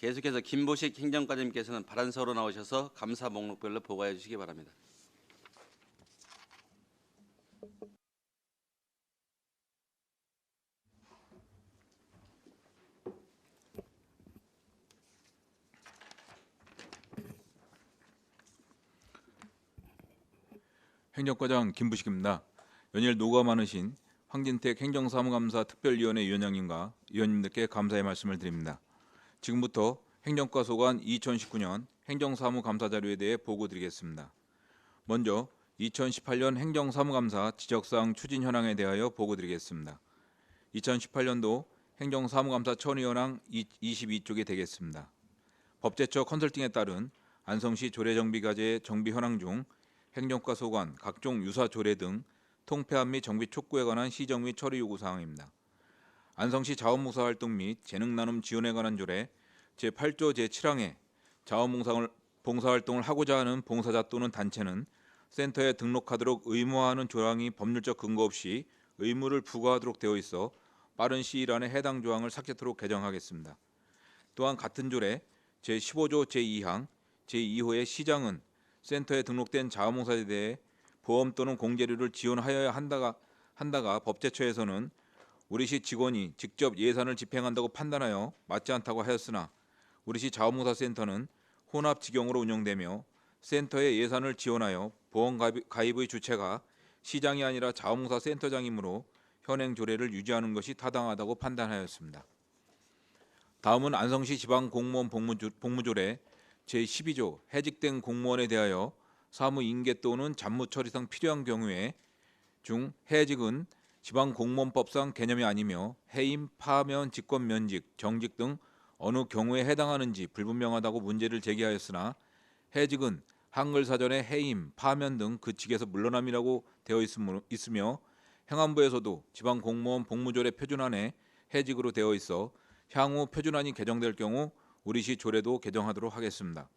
계속해서 김보식 행정과장님께서는 발언서로 나오셔서 감사 목록별로 보고해 주시기 바랍니다. 행정과장 김부식입니다. 연일 노가 많으신 황진택 행정사무감사 특별위원회 위원장님과 위원님들께 감사의 말씀을 드립니다. 지금부터 행정과 소관 2019년 행정사무감사 자료에 대해 보고드리겠습니다. 먼저 2018년 행정사무감사 지적사항 추진 현황에 대하여 보고드리겠습니다. 2018년도 행정사무감사 천의현황 22쪽이 되겠습니다. 법제처 컨설팅에 따른 안성시 조례정비과제 정비 현황 중 행정과 소관 각종 유사 조례 등 통폐합 및 정비 촉구에 관한 시정 및 처리 요구 사항입니다. 안성시 자원봉사 활동 및 재능 나눔 지원에 관한 조례 제8조 제7항에 자원봉사 활동을 하고자 하는 봉사자 또는 단체는 센터에 등록하도록 의무화하는 조항이 법률적 근거 없이 의무를 부과하도록 되어 있어 빠른 시일 안에 해당 조항을 삭제토록 개정하겠습니다. 또한 같은 조례 제15조 제2항 제2호의 시장은 센터에 등록된 자원봉사에 대해 보험 또는 공제료를 지원하여야 한다가 법제처에서는 우리시 직원이 직접 예산을 집행한다고 판단하여 맞지 않다고 하였으나 우리시 자원봉사센터는 혼합 직영으로 운영되며 센터의 예산을 지원하여 보험 가입의 주체가 시장이 아니라 자원봉사센터장이므로 현행 조례를 유지하는 것이 타당하다고 판단하였습니다. 다음은 안성시 지방공무원 복무조례 제12조 해직된 공무원에 대하여 사무 인계 또는 잡무 처리상 필요한 경우에 중 해직은 지방공무원법상 개념이 아니며 해임, 파면, 직권 면직, 정직 등 어느 경우에 해당하는지 불분명하다고 문제를 제기하였으나 해직은 한글사전에 해임, 파면 등 그 직에서 물러남이라고 되어 있으며 행안부에서도 지방공무원 복무조례 표준안에 해직으로 되어 있어 향후 표준안이 개정될 경우 우리시 조례도 개정하도록 하겠습니다.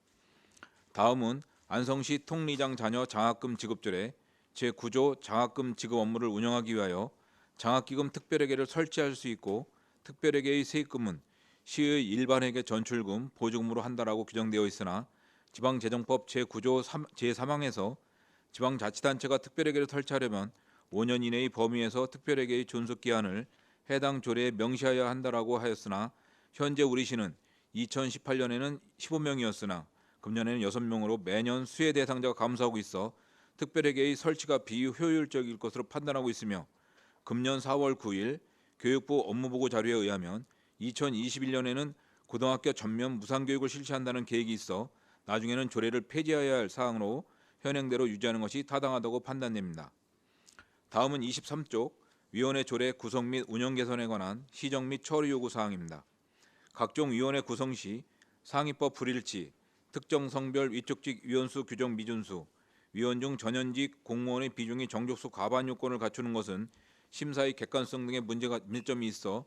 다음은 안성시 통리장 자녀 장학금 지급조례 제9조 장학금 지급 업무를 운영하기 위하여 장학기금 특별회계를 설치할 수 있고 특별회계의 세입금은 시의 일반회계 전출금, 보조금으로 한다라고 규정되어 있으나 지방재정법 제9조 제3항에서 지방자치단체가 특별회계를 설치하려면 5년 이내의 범위에서 특별회계의 존속기한을 해당 조례에 명시하여야 한다라고 하였으나 현재 우리시는 2018년에는 15명이었으나 금년에는 6명으로 매년 수혜 대상자가 감소하고 있어 특별회계의 설치가 비효율적일 것으로 판단하고 있으며 금년 4월 9일 교육부 업무보고 자료에 의하면 2021년에는 고등학교 전면 무상교육을 실시한다는 계획이 있어 나중에는 조례를 폐지해야 할 사항으로 현행대로 유지하는 것이 타당하다고 판단됩니다. 다음은 23쪽 위원회 조례 구성 및 운영 개선에 관한 시정 및 처리 요구 사항입니다. 각종 위원회 구성 시 상위법 불일치, 특정 성별 위촉직 위원수 규정 미준수, 위원 중 전현직 공무원의 비중이 정족수 과반 요건을 갖추는 것은 심사의 객관성 등의 밀점이 있어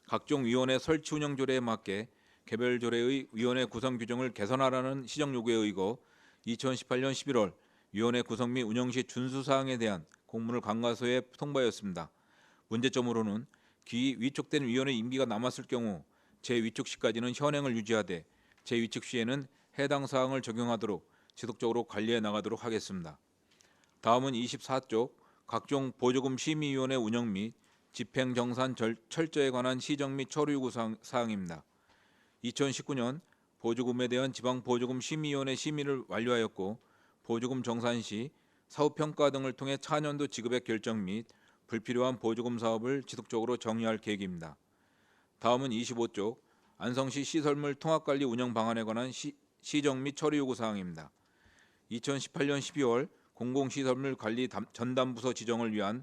각종 위원회 설치 운영 조례에 맞게 개별 조례의 위원회 구성 규정을 개선하라는 시정 요구에 의거 2018년 11월 위원회 구성 및 운영 시 준수 사항에 대한 공문을 관과서에 통보하였습니다. 문제점으로는 위촉된 위원회 임기가 남았을 경우 재위촉 시까지는 현행을 유지하되 재위촉 시에는 해당 사항을 적용하도록 지속적으로 관리해 나가도록 하겠습니다. 다음은 24쪽 각종 보조금 심의위원회 운영 및 집행정산 철저에 관한 시정 및 처리 요구 사항입니다. 2019년 보조금에 대한 지방보조금 심의위원회 심의를 완료하였고 보조금 정산 시 사후평가 등을 통해 차년도 지급액 결정 및 불필요한 보조금 사업을 지속적으로 정리할 계획입니다. 다음은 25쪽 안성시 시설물 통합관리 운영 방안에 관한 시정 및 처리 요구 사항입니다. 2018년 12월 공공시설물 관리 전담부서 지정을 위한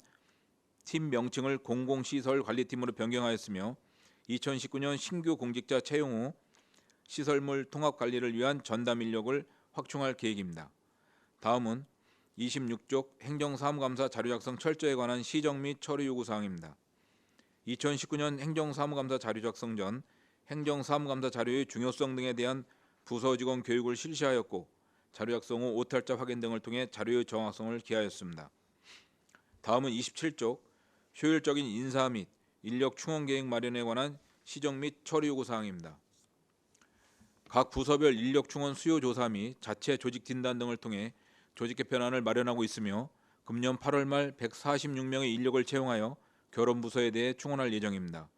팀 명칭을 공공시설관리팀으로 변경하였으며 2019년 신규 공직자 채용 후 시설물 통합관리를 위한 전담 인력을 확충할 계획입니다. 다음은 26쪽 행정사무감사 자료 작성 철저에 관한 시정 및 처리 요구 사항입니다. 2019년 행정사무감사 자료 작성 전 행정사무감사 자료의 중요성 등에 대한 부서 직원 교육을 실시하였고 자료 작성 후 오탈자 확인 등을 통해 자료의 정확성을 기하였습니다. 다음은 27쪽 효율적인 인사 및 인력 충원 계획 마련에 관한 시정 및 처리 요구 사항입니다. 각 부서별 인력 충원 수요 조사 및 자체 조직 진단 등을 통해 조직 개편안을 마련하고 있으며 금년 8월 말 146명의 인력을 채용하여 결혼 부서에 대해 충원할 예정입니다.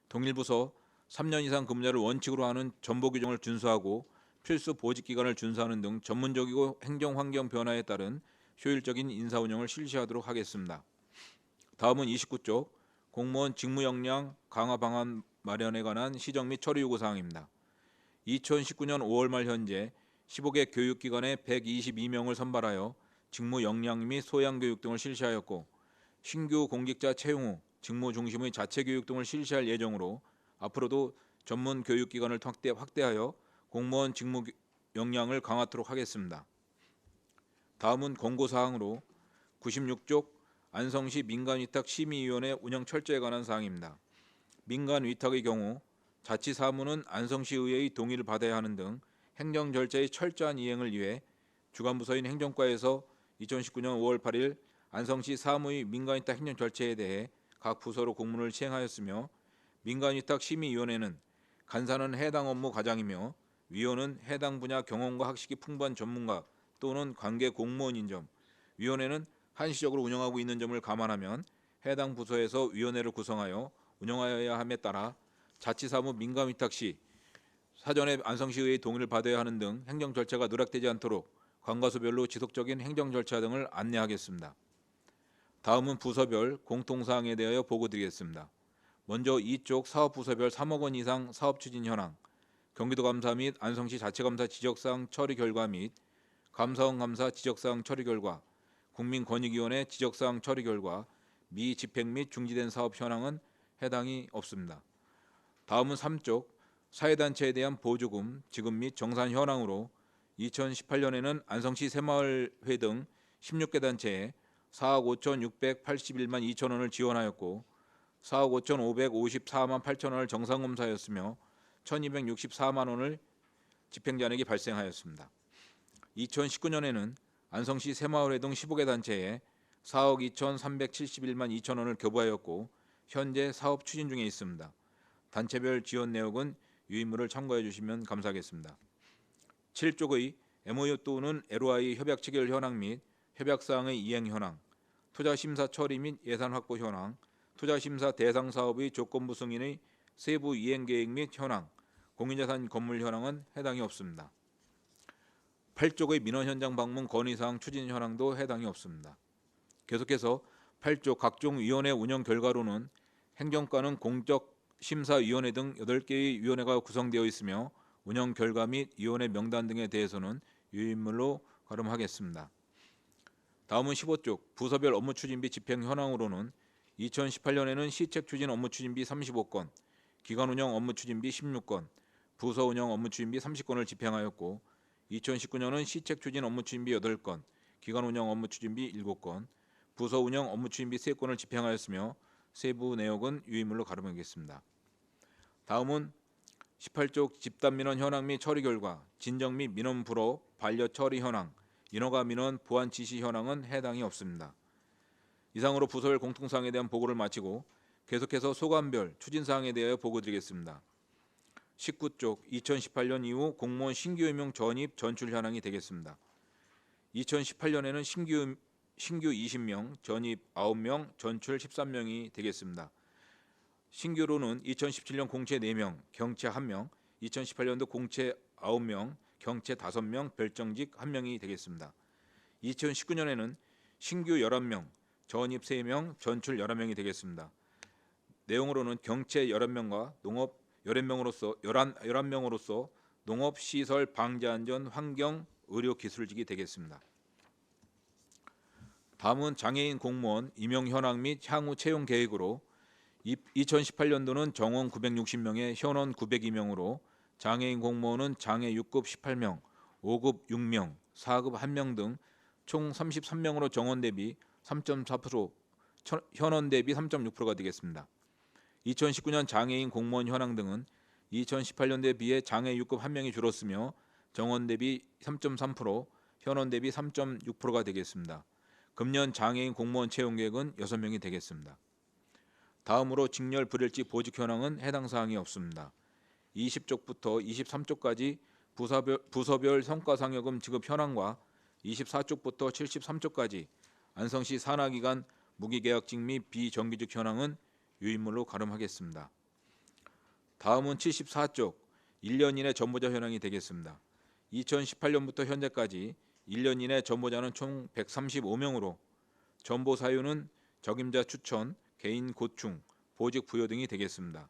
동일 부서 3년 이상 근무자를 원칙으로 하는 전보 규정을 준수하고 필수 보직 기간을 준수하는 등 전문적이고 행정 환경 변화에 따른 효율적인 인사 운영을 실시하도록 하겠습니다. 다음은 29쪽 공무원 직무 역량 강화 방안 마련에 관한 시정 및 처리 요구 사항입니다. 2019년 5월 말 현재 15개 교육기관에 122명을 선발하여 직무 역량 및 소양 교육 등을 실시하였고 신규 공직자 채용 후 직무 중심의 자체 교육 등을 실시할 예정으로 앞으로도 전문 교육기관을 확대하여 공무원 직무 역량을 강화하도록 하겠습니다. 다음은 권고사항으로 96쪽 안성시 민간위탁심의위원회 운영 철저에 관한 사항입니다. 민간위탁의 경우 자치사무는 안성시의회의 동의를 받아야 하는 등 행정 절차의 철저한 이행을 위해 주관부서인 행정과에서 2019년 5월 8일 안성시 사무의 민간위탁 행정 절차에 대해 각 부서로 공문을 시행하였으며 민간위탁심의위원회는 간사는 해당 업무 과장이며 위원은 해당 분야 경험과 학식이 풍부한 전문가 또는 관계 공무원인 점, 위원회는 한시적으로 운영하고 있는 점을 감안하면 해당 부서에서 위원회를 구성하여 운영하여야 함에 따라 자치사무 민간위탁 시 사전에 안성시의회의 동의를 받아야 하는 등 행정 절차가 누락되지 않도록 관과소별로 지속적인 행정 절차 등을 안내하겠습니다. 다음은 부서별 공통사항에 대하여 보고드리겠습니다. 먼저 이쪽 사업부서별 3억 원 이상 사업 추진 현황, 경기도감사 및 안성시 자체감사 지적사항 처리 결과 및 감사원 감사 지적사항 처리 결과, 국민권익위원회 지적사항 처리 결과, 미집행 및 중지된 사업 현황은 해당이 없습니다. 다음은 3쪽 사회단체에 대한 보조금, 지급 및 정산 현황으로 2018년에는 안성시 새마을회 등 16개 단체에 4억 5,681만 2천 원을 지원하였고 4억 5,554만 8천 원을 정상검사하였으며 1,264만 원을 집행잔액이 발생하였습니다. 2019년에는 안성시 새마을회 등 15개 단체에 4억 2,371만 2천 원을 교부하였고 현재 사업 추진 중에 있습니다. 단체별 지원 내역은 유인물을 참고해 주시면 감사하겠습니다. 7쪽의 MOU 또는 LOI 협약 체결 현황 및 협약사항의 이행 현황, 투자심사 처리 및 예산 확보 현황, 투자심사 대상 사업의 조건부 승인의 세부 이행 계획 및 현황, 공인자산 건물 현황은 해당이 없습니다. 8쪽의 민원 현장 방문 건의사항 추진 현황도 해당이 없습니다. 계속해서 8쪽 각종 위원회 운영 결과로는 행정과는 공적심사위원회 등 8개의 위원회가 구성되어 있으며 운영 결과 및 위원회 명단 등에 대해서는 유인물로 가름하겠습니다. 다음은 15쪽 부서별 업무 추진비 집행 현황으로는 2018년에는 시책 추진 업무 추진비 35건, 기관 운영 업무 추진비 16건, 부서 운영 업무 추진비 30건을 집행하였고 2019년은 시책 추진 업무 추진비 8건, 기관 운영 업무 추진비 7건, 부서 운영 업무 추진비 3건을 집행하였으며 세부 내역은 유인물로 가름하겠습니다. 다음은 18쪽 집단 민원 현황 및 처리 결과, 진정 및 민원 불허, 반려 처리 현황, 인허가 민원 보완 지시 현황은 해당이 없습니다. 이상으로 부서별 공통사항에 대한 보고를 마치고 계속해서 소관별 추진사항에 대하여 보고드리겠습니다. 19쪽 2018년 이후 공무원 신규 임용 전입 전출 현황이 되겠습니다. 2018년에는 신규 20명, 전입 9명, 전출 13명이 되겠습니다. 신규로는 2017년 공채 4명, 경채 1명, 2018년도 공채 9명, 경채 5명, 별정직 1명이 되겠습니다. 2019년에는 신규 11명, 전입 3명, 전출 11명이 되겠습니다. 내용으로는 경채 11명과 농업 11명으로서 농업, 시설, 방제안전, 환경, 의료 기술직이 되겠습니다. 다음은 장애인 공무원 임용 현황 및 향후 채용 계획으로 2018년도는 정원 960명에 현원 902명으로 장애인 공무원은 장애 6급 18명, 5급 6명, 4급 1명 등 총 33명으로 정원 대비 3.4%, 현원 대비 3.6%가 되겠습니다. 2019년 장애인 공무원 현황 등은 2018년도에 비해 장애 6급 1명이 줄었으며 정원 대비 3.3%, 현원 대비 3.6%가 되겠습니다. 금년 장애인 공무원 채용 계획은 6명이 되겠습니다. 다음으로 직렬 불일치 보직 현황은 해당 사항이 없습니다. 20쪽부터 23쪽까지 부서별 성과상여금 지급 현황과 24쪽부터 73쪽까지 안성시 산하기관 무기계약직 및 비정규직 현황은 유인물로 가름하겠습니다. 다음은 74쪽 1년 이내 전보자 현황이 되겠습니다. 2018년부터 현재까지 1년 이내 전보자는 총 135명으로 전보 사유는 적임자 추천, 개인 고충, 보직 부여 등이 되겠습니다.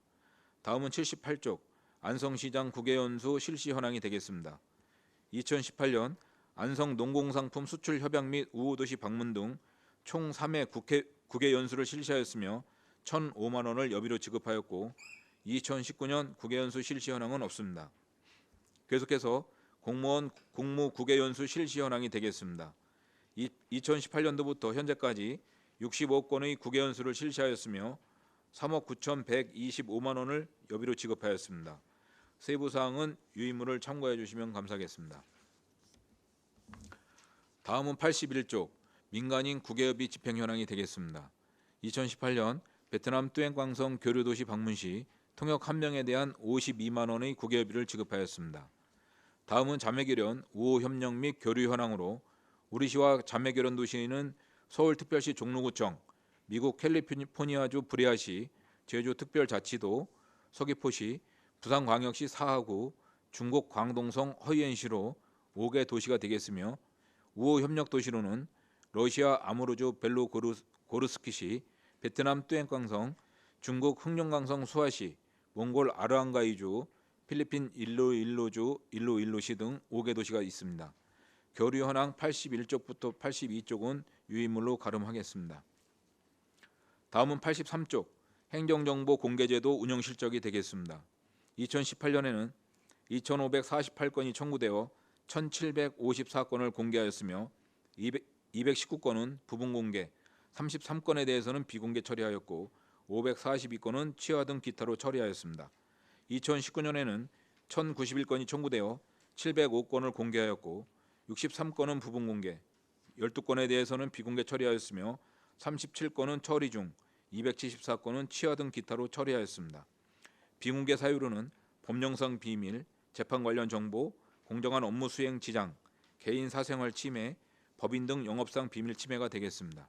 다음은 78쪽 안성시장 국외연수 실시 현황이 되겠습니다. 2018년 안성 농공상품 수출 협약 및 우호도시 방문 등 총 3회 국외연수를 실시하였으며 1,005만 원을 여비로 지급하였고 2019년 국외연수 실시 현황은 없습니다. 계속해서 공무원 공무 국외연수 실시 현황이 되겠습니다. 2018년도부터 현재까지 65건의 국외연수를 실시하였으며 3억 9,125만 원을 여비로 지급하였습니다. 세부 사항은 유의물을 참고해 주시면 감사하겠습니다. 다음은 81쪽 민간인 국외업이 집행 현황이 되겠습니다. 2018년 베트남 뚜엔 광성 교류도시 방문 시 통역 1명에 대한 52만 원의 국외업비를 지급하였습니다. 다음은 자매결연 우호 협력 및 교류 현황으로 우리시와 자매결연 도시는 서울특별시 종로구청, 미국 캘리포니아주 브레아시, 제주특별자치도, 서귀포시, 부산광역시 사하구, 중국 광동성 허이엔시로 5개 도시가 되겠으며 우호 협력 도시로는 러시아 아무르주 벨로고르스키시, 베트남 뚜엔광성, 중국 흑룡강성 수화시, 몽골 아르한가이주, 필리핀 일로일로시 등 5개 도시가 있습니다. 교류 현황 81쪽부터 82쪽은 유인물로 가름하겠습니다. 다음은 83쪽 행정정보 공개제도 운영 실적이 되겠습니다. 2018년에는 2,548건이 청구되어 1,754건을 공개하였으며 219건은 부분 공개, 33건에 대해서는 비공개 처리하였고 542건은 취하 등 기타로 처리하였습니다. 2019년에는 1,091건이 청구되어 705건을 공개하였고 63건은 부분 공개, 12건에 대해서는 비공개 처리하였으며 37건은 처리 중, 274건은 취하 등 기타로 처리하였습니다. 비공개 사유로는 법령상 비밀, 재판 관련 정보, 공정한 업무 수행 지장, 개인 사생활 침해, 법인 등 영업상 비밀 침해가 되겠습니다.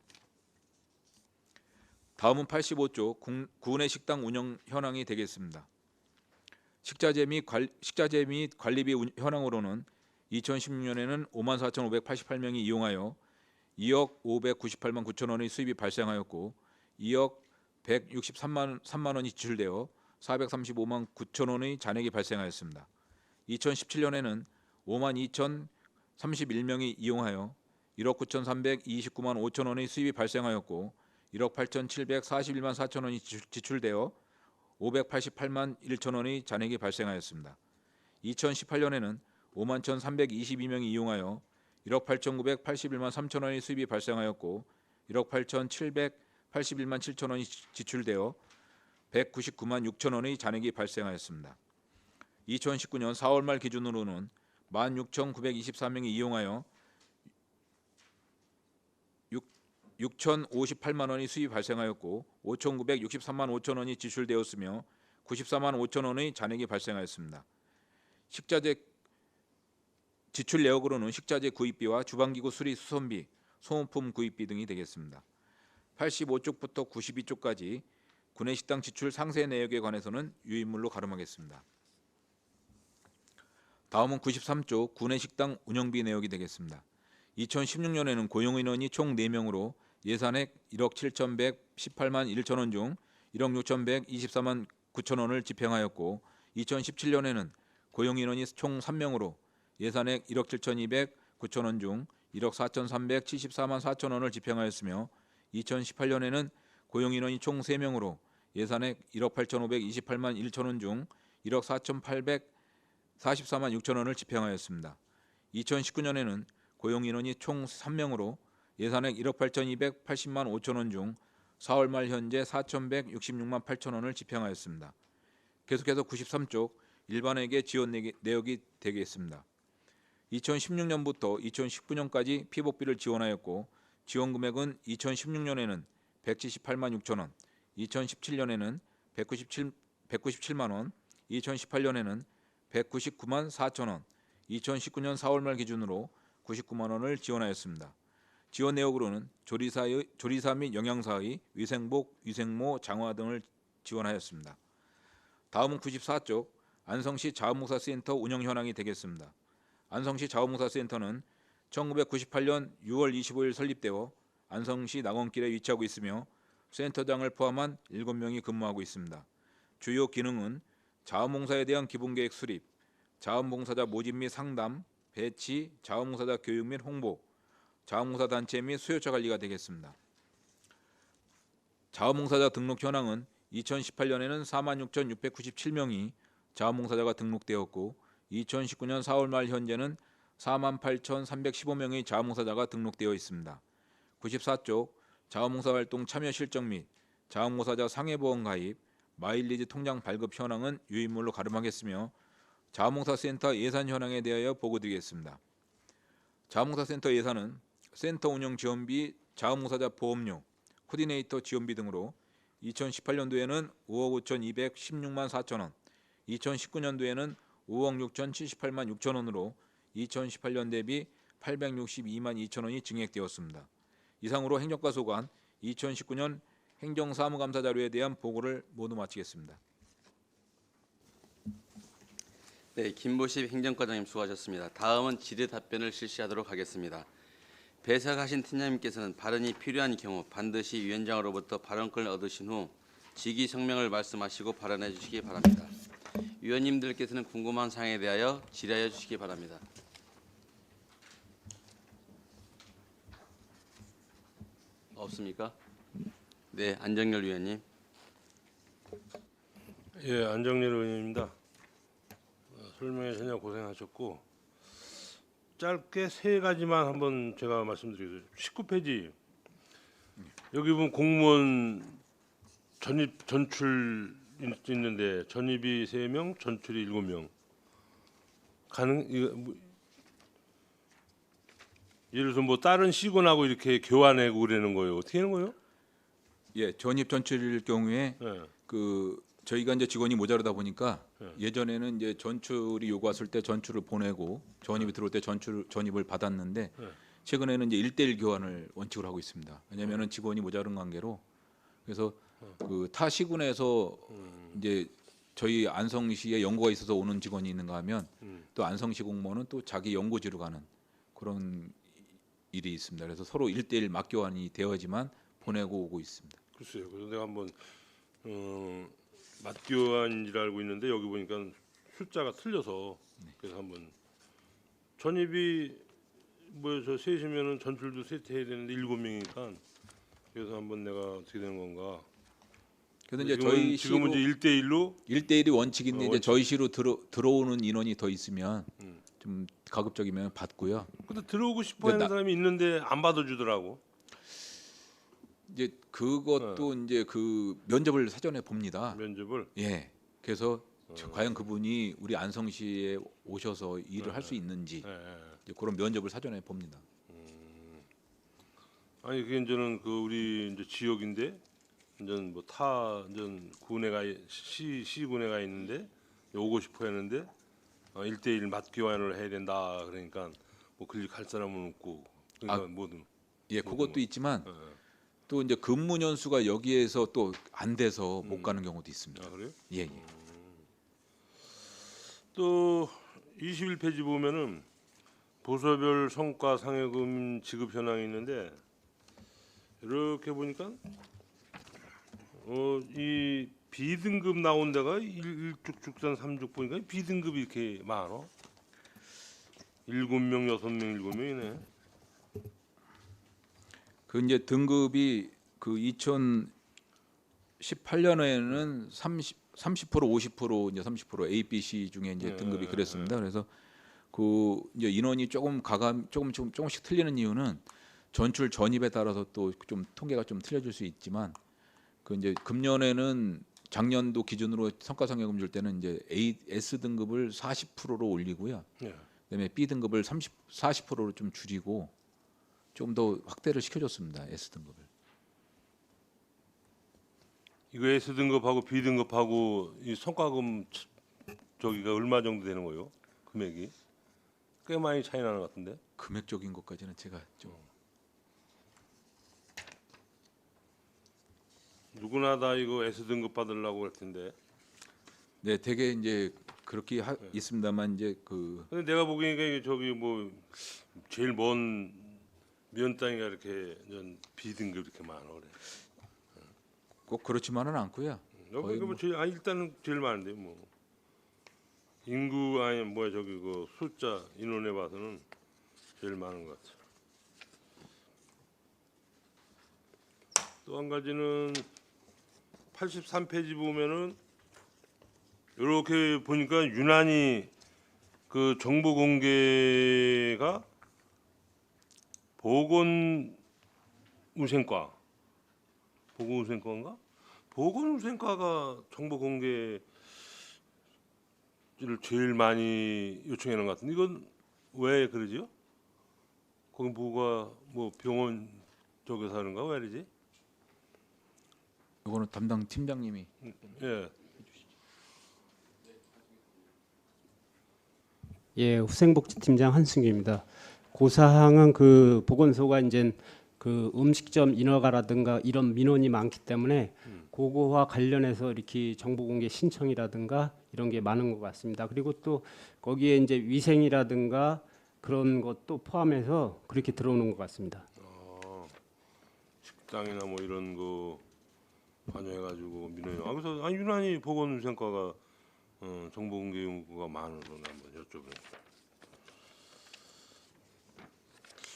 다음은 85쪽 구내 식당 운영 현황이 되겠습니다. 식자재 및 관리비 현황으로는 2016년에는 54,588명이 이용하여 2억 598만 9천 원의 수입이 발생하였고 2억 163만 원이 지출되어 435만 9천 원의 잔액이 발생하였습니다. 2017년에는 5만 2,031명이 이용하여 1억 9,329만 5천 원의 수입이 발생하였고 1억 8,741만 4천 원이 지출되어 588만 1천 원의 잔액이 발생하였습니다. 2018년에는 5만 1,322명이 이용하여 1억 8,981만 3천 원의 수입이 발생하였고 1억 8,781만 7천 원이 지출되어 199만 6천 원의 잔액이 발생하였습니다. 2019년 4월 말 기준으로는 16,924명이 이용하여 6,058만 원의 수입이 발생하였고 5,963만 5천 원이 지출되었으며 94만 5천 원의 잔액이 발생하였습니다. 식자재 지출 내역으로는 식자재 구입비와 주방기구 수리 수선비, 소모품 구입비 등이 되겠습니다. 85쪽부터 92쪽까지 구내식당 지출 상세 내역에 관해서는 유인물로 가름하겠습니다. 다음은 93쪽 구내식당 운영비 내역이 되겠습니다. 2016년에는 고용인원이 총 4명으로 예산액 1억 7,118만 1천 원 중 1억 6,124만 9천 원을 집행하였고 2017년에는 고용인원이 총 3명으로 예산액 1억 7,209천 원 중 1억 4,374만 4천 원을 집행하였으며 2018년에는 고용인원이 총 3명으로 예산액 1억 8,528만 1천 원 중 1억 4,844만 6천 원을 집행하였습니다. 2019년에는 고용인원이 총 3명으로 예산액 1억 8,280만 5천 원 중 4월 말 현재 4,166만 8천 원을 집행하였습니다. 계속해서 93쪽 일반에게 지원 내역이 되겠습니다. 2016년부터 2019년까지 피복비를 지원하였고 지원 금액은 2016년에는 178만 6천 원, 2017년에는 197만 원, 2018년에는 199만 4천 원, 2019년 4월 말 기준으로 99만 원을 지원하였습니다. 지원 내역으로는 조리사 및 영양사의 위생복, 위생모, 장화 등을 지원하였습니다. 다음은 94쪽 안성시 자원봉사센터 운영 현황이 되겠습니다. 안성시 자원봉사센터는 1998년 6월 25일 설립되어 안성시 낙원길에 위치하고 있으며 센터장을 포함한 7명이 근무하고 있습니다. 주요 기능은 자원봉사에 대한 기본계획 수립, 자원봉사자 모집 및 상담, 배치, 자원봉사자 교육 및 홍보, 자원봉사 단체 및 수요처 관리가 되겠습니다. 자원봉사자 등록 현황은 2018년에는 46,697명이 자원봉사자가 등록되었고 2019년 4월 말 현재는 48,315명의 자원봉사자가 등록되어 있습니다. 94쪽 자원봉사활동 참여 실적 및 자원봉사자 상해보험 가입, 마일리지 통장 발급 현황은 유인물로 가름하겠으며 자원봉사센터 예산 현황에 대하여 보고드리겠습니다. 자원봉사센터 예산은 센터 운영 지원비, 자원봉사자 보험료, 코디네이터 지원비 등으로 2018년도에는 5억 5,216만 4천 원, 2019년도에는 5억 6,078만 6천 원으로 2018년 대비 862만 2천 원이 증액되었습니다. 이상으로 행정과 소관 2019년 행정사무감사 자료에 대한 보고를 모두 마치겠습니다. 네, 김보십 행정과장님 수고하셨습니다. 다음은 질의 답변을 실시하도록 하겠습니다. 배석하신 팀장님께서는 발언이 필요한 경우 반드시 위원장으로부터 발언권을 얻으신 후 직위 성명을 말씀하시고 발언해 주시기 바랍니다. 위원님들께서는 궁금한 사항에 대하여 질의하여 주시기 바랍니다. 없습니까? 네, 안정열 위원님. 예, 안정열 의원입니다. 설명에 전혀 고생하셨고 짧게 세 가지만 한번 제가 말씀드리겠습니다. 19페이지 여기 보면 공무원 전입 전출 있는데 전입이 3명, 전출이 7명. 예를 들어서 뭐 다른 시군하고 이렇게 교환하고 그러는 거예요. 어떻게 하는 거예요? 예, 전입 전출일 경우에 예. 저희가 이제 직원이 모자르다 보니까 네. 예전에는 이제 전출이 요구했을 때 전출을 보내고 전입이 들어올 때 전입을 받았는데 네. 최근에는 이제 1대1 교환을 원칙으로 하고 있습니다. 왜냐하면은 직원이 모자른 관계로 그래서 그 타 시군에서 이제 저희 안성시에 연구가 있어서 오는 직원이 있는가 하면 또 안성시 공무원은 또 자기 연구지로 가는 그런 일이 있습니다. 그래서 서로 1대1 맞교환이 되어야지만 보내고 오고 있습니다. 글쎄요. 그래서 내가 한번 맞교환인 줄 알고 있는데 여기 보니까 숫자가 틀려서 그래서 한번 전입이 뭐저 셋이면은 전출도 셋 해야 되는데 7명이니까 그래서 한번 내가 어떻게 되는 건가? 그래서 이제 저희 지금은 시로 이제 1대1로 1대1이 원칙인데 이제 원칙. 저희 시로 들어오는 인원이 더 있으면 좀 가급적이면 받고요. 근데 들어오고 싶어 하는 사람이 있는데 안 받아주더라고. 이제 그것도 이제 그 면접을 사전에 봅니다. 면접을. 예. 그래서 과연 그분이 우리 안성시에 오셔서 일을 할 수 있는지 예, 예. 이제 그런 면접을 사전에 봅니다. 아니 그게 이제는 그 우리 이제 지역인데 이제 뭐타 이제 군에가 시군에가 있는데 오고 싶어 했는데 1대1 맞교환을 해야 된다 그러니까 뭐 그리 갈 사람은 없고 그러니까 뭐든 예, 그것도 있지만 예. 또 이제 근무 연수가 여기에서 또 안 돼서 못 가는 경우도 있습니다. 아 그래요? 예, 예. 또 21페이지 보면은 부서별 성과 상여금 지급 현황이 있는데 이렇게 보니까 이 B등급 나온 데가 1쭉 축산 3쭉 보니까 B등급이 이렇게 많어. 7명, 6명, 7명이네. 그 이제 등급이 그 2018년에는 30% 50% 이제 30% A, B, C 중에 이제 등급이 그랬습니다. 그래서 그 이제 인원이 조금씩 틀리는 이유는 전출 전입에 따라서 또 좀 통계가 좀 틀려질 수 있지만 그 이제 금년에는 작년도 기준으로 성과상여금 줄 때는 이제 S 등급을 40%로 올리고요. 네. 그다음에 B 등급을 40%로 좀 줄이고 좀 더 확대를 시켜줬습니다. S 등급을. 이거 S 등급하고 B 등급하고 이 성과금 저기가 얼마 정도 되는 거예요? 금액이? 꽤 많이 차이 나는 것 같은데. 금액적인 것까지는 제가 좀 누구나 다 이거 S 등급 받으려고 할 텐데. 네, 되게 이제 그렇게 있습니다만 이제 그 근데 내가 보기에는 이게 저기 뭐 제일 먼 면 땅이가 이렇게 B 등급 이렇게 많아 그래. 꼭 그렇지만은 않고요. 거의 여기 뭐 제일 일단은 제일 많은데 뭐 인구 아니 뭐야 저기 그 숫자 인원에 봐서는 제일 많은 것 같아. 또 한 가지는 83페이지 보면은 이렇게 보니까 유난히 그 정보 공개가 보건우생과인가? 보건우생과가 정보 공개를 제일 많이 요청해 놓은 것 같은데 이건 왜 그러지요? 거기 뭐가 뭐 병원 쪽에서 하는가 왜 이러지? 이거는 담당 팀장님이 예. 예, 후생복지팀장 한승규입니다. 그 사항은 그 보건소가 이제 그 음식점 인허가라든가 이런 민원이 많기 때문에 그거와 관련해서 이렇게 정보 공개 신청이라든가 이런 게 많은 것 같습니다. 그리고 또 거기에 이제 위생이라든가 그런 것도 포함해서 그렇게 들어오는 것 같습니다. 식당이나 뭐 이런 거 반영해가지고 민원이. 그래서 유난히 보건위생과가 정보 공개 요구가 많은 걸로 한번 여쭤보네요.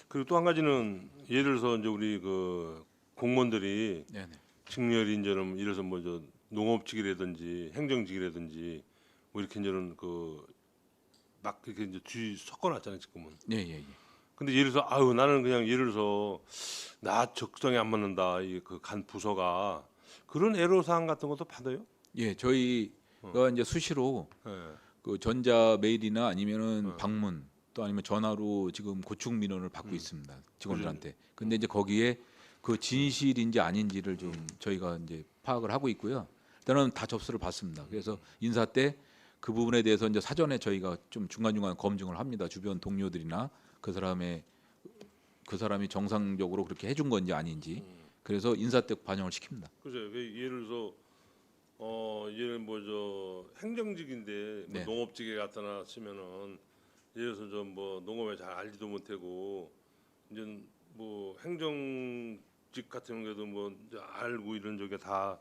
그리고 또 한 가지는 예를 들어서 이제 우리 그 공무원들이 네네. 직렬이 이제는 예를 들어서 뭐 저 농업직이라든지 행정직이라든지 뭐 이렇게 이제는 그 막 이렇게 이제 뒤 섞어놨잖아요 지금은. 예예예. 근데 예를 들어서 나는 그냥 예를 들어서 나 적성에 안 맞는다 이 그 간 부서가 그런 애로 사항 같은 것도 받아요? 예, 저희가 이제 수시로 예. 그 전자 메일이나 아니면은 방문 또 아니면 전화로 지금 고충 민원을 받고 있습니다 직원들한테. 근데 이제 거기에 그 진실인지 아닌지를 좀 저희가 이제 파악을 하고 있고요. 일단은 다 접수를 받습니다. 그래서 인사 때 그 부분에 대해서 이제 사전에 저희가 좀 중간중간 검증을 합니다. 주변 동료들이나 그 사람이 정상적으로 그렇게 해준 건지 아닌지. 그래서 인사 때 반영을 시킵니다. 그죠. 예를 들어서 얘는 뭐 저 행정직인데 뭐 네. 농업직에 갖다 놨으면은 예를 들어서 좀 뭐 농업에 잘 알지도 못하고 이제 뭐 행정직 같은 경우에도 뭐 이제 알고 이런 쪽에 다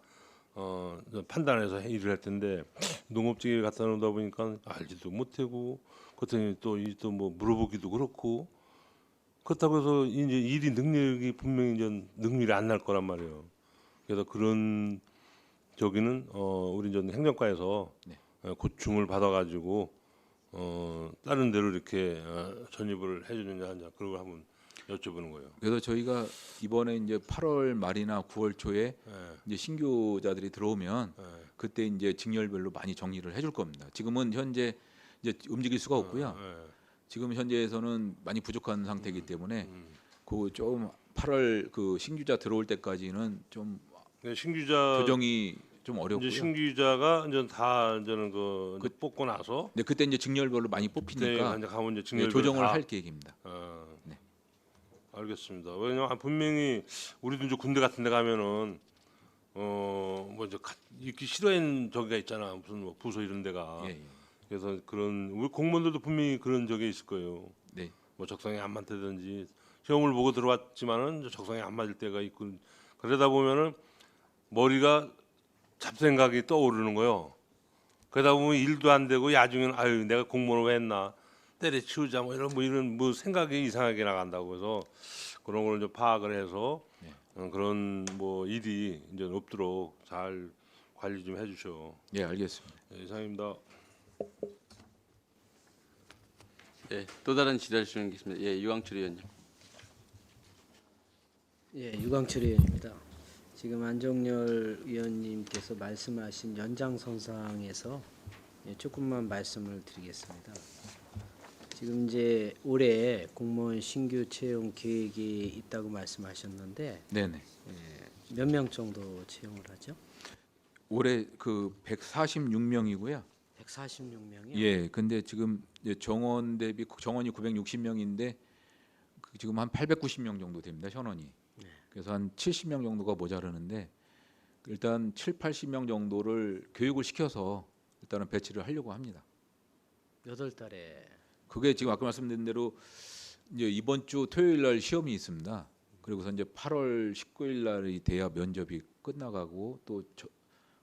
판단해서 일을 할 텐데 농업직에 갖다 놓다 보니까 알지도 못하고 그랬더니 또 뭐 물어보기도 그렇고 그렇다고 해서 이제 일이 능력이 분명히 이제 능률이 안 날 거란 말이에요. 그래서 그런 저기는 우리 전 행정과에서 네. 고충을 받아가지고 다른 데로 이렇게 전입을 해주느냐 하냐 그런 걸 한번 여쭤보는 거예요. 그래서 저희가 이번에 이제 8월 말이나 9월 초에 예, 이제 신규자들이 들어오면 예, 그때 이제 직렬별로 많이 정리를 해줄 겁니다. 지금은 현재 이제 움직일 수가 없고요. 예. 지금 현재에서는 많이 부족한 상태이기 때문에 그 좀 8월 그 신규자 들어올 때까지는 좀 근데 신규자 조정이 좀 어렵고요. 이제 신규자가 이제 다 이제는 이제 뽑고 나서 근데 그때 이제 직렬별로 많이 그때 뽑히니까 이제 가면 이제 네, 직렬 조정을 할 계획입니다. 네. 알겠습니다. 왜냐면 분명히 우리도 이제 군대 같은 데 가면은 뭐 이제 있기 싫어하는 저기가 있잖아. 무슨 뭐 부서 이런 데가. 예, 예. 그래서 그런 우리 공무원들도 분명히 그런 적이 있을 거예요. 네. 뭐 적성에 안 맞다든지 시험을 보고 들어왔지만은 이제 적성에 안 맞을 때가 있고 그러다 보면은 머리가 잡생각이 떠오르는 거예요. 그러다 보면 일도 안 되고 야중에는 아유 내가 공무원을 왜 했나 때려치우자 뭐 이런 뭐 생각이 이상하게 나간다고 해서 그런 걸 좀 파악을 해서 그런 뭐 일이 이제 없도록 잘 관리 좀 해주셔. 예, 알겠습니다. 네, 이상입니다. 예, 또 다른 질의할 수 있는 게 있습니다. 예, 유광철 의원님. 예, 유광철 의원입니다. 지금 안정열 의원님께서 말씀하신 연장선상에서 조금만 말씀을 드리겠습니다. 지금 이제 올해 공무원 신규 채용 계획이 있다고 말씀하셨는데 네네. 몇 명 정도 채용을 하죠? 올해 그 146명이고요. 146명이요. 예, 근데 지금 이제 정원 대비 정원이 960명인데 지금 한 890명 정도 됩니다. 현원이. 그래서 한 70명 정도가 모자르는데 일단 7, 80명 정도를 교육을 시켜서 일단은 배치를 하려고 합니다. 몇 월 달에 그게 지금 아까 말씀드린 대로 이제 이번 주 토요일 날 시험이 있습니다. 그리고서 이제 8월 19일 날이 돼야 면접이 끝나가고 또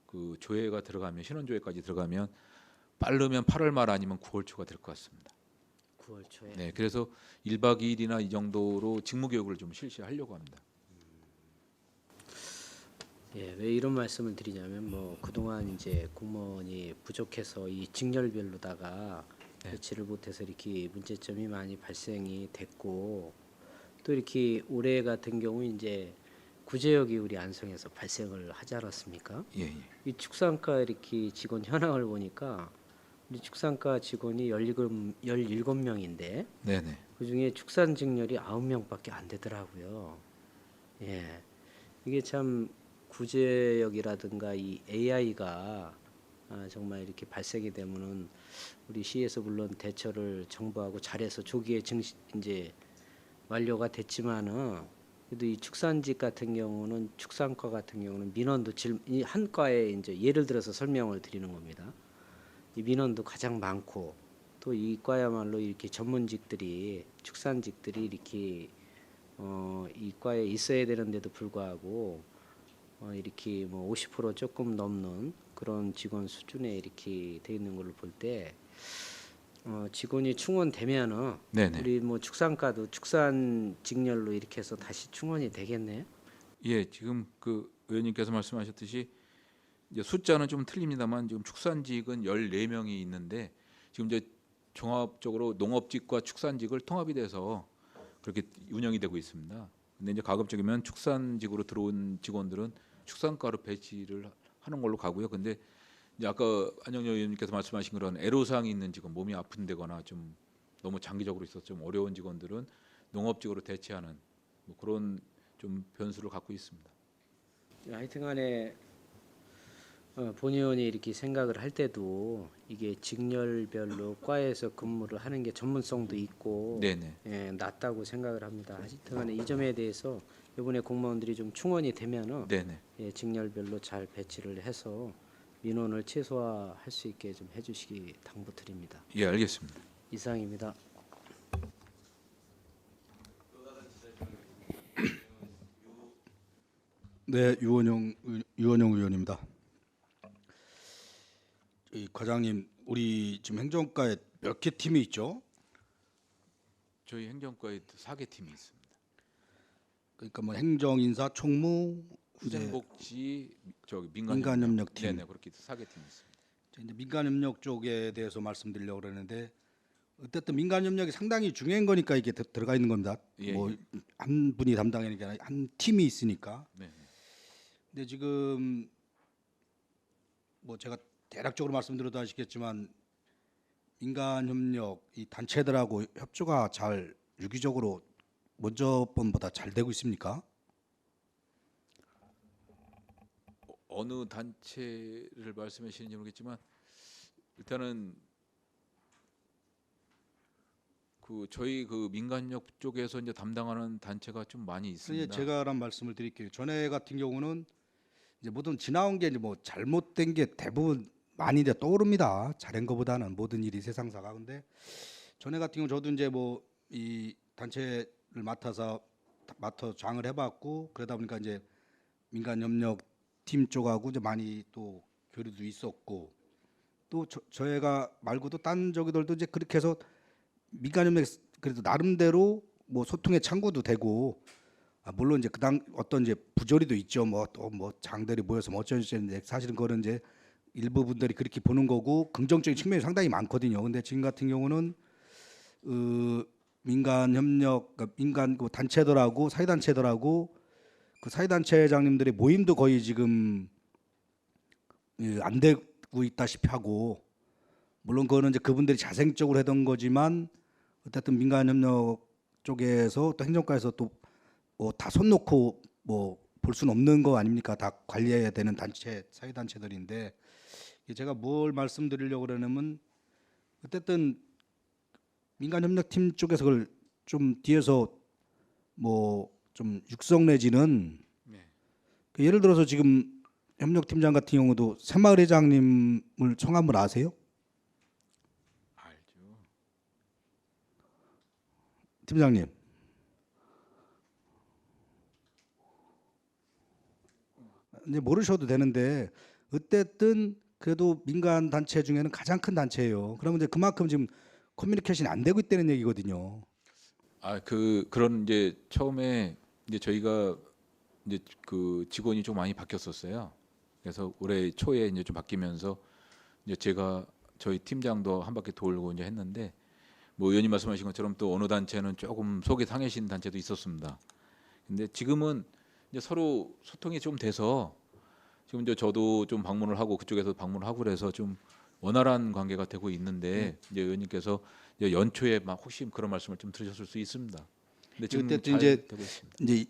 그 조회가 들어가면 신원 조회까지 들어가면 빠르면 8월 말 아니면 9월 초가 될 것 같습니다. 9월 초에 네, 그래서 1박 2일이나 이 정도로 직무 교육을 좀 실시하려고 합니다. 예, 왜 이런 말씀을 드리냐면 뭐 그동안 이제 공무원이 부족해서 이 직렬별로다가 네. 배치를 못해서 이렇게 문제점이 많이 발생이 됐고 또 이렇게 올해 같은 경우 이제 구제역이 우리 안성에서 발생을 하지 않았습니까? 예, 예. 이 축산과 이렇게 직원 현황을 보니까 우리 축산과 직원이 17명인데 네, 네. 그중에 축산 직렬이 9명밖에 안 되더라고요. 예. 이게 참 구제역이라든가 이 AI가 정말 이렇게 발생이 되면은 우리 시에서 물론 대처를 정부하고 잘해서 조기에 이제 완료가 됐지만은 그래도 이 축산직 같은 경우는 축산과 같은 경우는 민원도 이 한 과에 이제 예를 들어서 설명을 드리는 겁니다. 이 민원도 가장 많고 또 이 과야말로 이렇게 전문직들이 축산직들이 이렇게 이 과에 있어야 되는데도 불구하고 이렇게 뭐 50% 조금 넘는 그런 직원 수준에 이렇게 돼 있는 걸로 볼 때 직원이 충원되면은 네네. 우리 뭐 축산과도 축산 직렬로 이렇게 해서 다시 충원이 되겠네요. 예, 지금 그 의원님께서 말씀하셨듯이 이제 숫자는 좀 틀립니다만 지금 축산직은 14명이 있는데 지금 이제 종합적으로 농업직과 축산직을 통합이 돼서 그렇게 운영이 되고 있습니다. 근데 이제 가급적이면 축산직으로 들어온 직원들은 축산과로 배치를 하는 걸로 가고요. 근데 이제 아까 안영렬 의원님께서 말씀하신 그런 애로사항이 있는 직원, 몸이 아픈데거나 좀 너무 장기적으로 있어서 좀 어려운 직원들은 농업직으로 대체하는 뭐 그런 좀 변수를 갖고 있습니다. 하여튼간에 본 의원이 이렇게 생각을 할 때도 이게 직렬별로 과에서 근무를 하는 게 전문성도 있고 네네. 예, 낫다고 생각을 합니다. 하여튼간에 이 점에 대해서 이번에 공무원들이 좀 충원이 되면은 네네. 예, 직렬별로 잘 배치를 해서 민원을 최소화할 수 있게 좀 해주시기 당부드립니다. 예, 알겠습니다. 이상입니다. 네, 유원영 의원입니다. 이 과장님, 우리 지금 행정과에 몇 개 팀이 있죠? 저희 행정과에 4개 팀이 있습니다. 그러니까 뭐 행정인사, 총무, 이제 후생복지, 저기 민간협력팀. 네네, 그렇게 4개 팀이 있습니다. 이제 민간협력 쪽에 대해서 말씀드리려고 그러는데 어쨌든 민간협력이 상당히 중요한 거니까 이게 들어가 있는 겁니다. 예, 뭐 예. 한 분이 담당하는 게 아니라 한 팀이 있으니까. 네. 근데 지금 뭐 제가 대략적으로 말씀드려도 아시겠지만 민간협력 이 단체들하고 협조가 잘 유기적으로 먼저 번보다 잘 되고 있습니까? 어느 단체를 말씀하시는지 모르겠지만 일단은 그 저희 그 민간협력 쪽에서 이제 담당하는 단체가 좀 많이 그래서 있습니다. 제가 한 말씀을 드릴게요. 전에 같은 경우는 이제 모든 지나온 게 이제 뭐 잘못된 게 대부분 많이 이제 떠오릅니다. 잘한 것보다는 모든 일이 세상사가. 근데 전에 같은 경우 저도 이제 뭐 이 단체를 맡아 장을 해봤고 그러다 보니까 이제 민간협력 팀 쪽하고 이제 많이 또 교류도 있었고 또 저희가 말고도 딴 저기들도 이제 그렇게 해서 민간협력 그래도 나름대로 뭐 소통의 창구도 되고 물론 이제 그당 어떤 이제 부조리도 있죠. 뭐 또 뭐 장들이 모여서 뭐 어쩌는데 사실은 그거는 이제 일부 분들이 그렇게 보는 거고 긍정적인 측면이 상당히 많거든요. 근데 지금 같은 경우는 민간 협력, 그러니까 민간 그 단체들하고 사회단체들하고 그 사회단체장님들의 모임도 거의 지금 안 되고 있다시피 하고 물론 그거는 이제 그분들이 자생적으로 하던 거지만 어쨌든 민간 협력 쪽에서 또 행정과에서 또 다 손 놓고 뭐 볼 수는 없는 거 아닙니까? 다 관리해야 되는 단체, 사회단체들인데 제가 뭘 말씀드리려고 그러냐면 어쨌든 민간협력팀 쪽에서 그걸 좀 뒤에서 뭐 좀 육성 내지는 그 예를 들어서 지금 협력팀장 같은 경우도 새마을 회장님을 성함을 아세요? 알죠. 팀장님. 이제 모르셔도 되는데 어쨌든 그래도 민간 단체 중에는 가장 큰 단체예요. 그러면 이제 그만큼 지금 커뮤니케이션이 안 되고 있다는 얘기거든요. 그런 이제 처음에 이제 저희가 이제 그 직원이 좀 많이 바뀌었었어요. 그래서 올해 초에 이제 좀 바뀌면서 이제 제가 저희 팀장도 한 바퀴 돌고 이제 했는데 뭐 의원님 말씀하신 것처럼 또 어느 단체는 조금 속이 상해진 단체도 있었습니다. 근데 지금은 이제 서로 소통이 좀 돼서 지금 이제 저도 좀 방문을 하고 그쪽에서 방문을 하고 그래서 좀 원활한 관계가 되고 있는데 이제 의원님께서 이제 연초에 막 혹시 그런 말씀을 좀 들으셨을 수 있습니다. 근데 지금 그때 잘 이제 되고 있습니다. 이제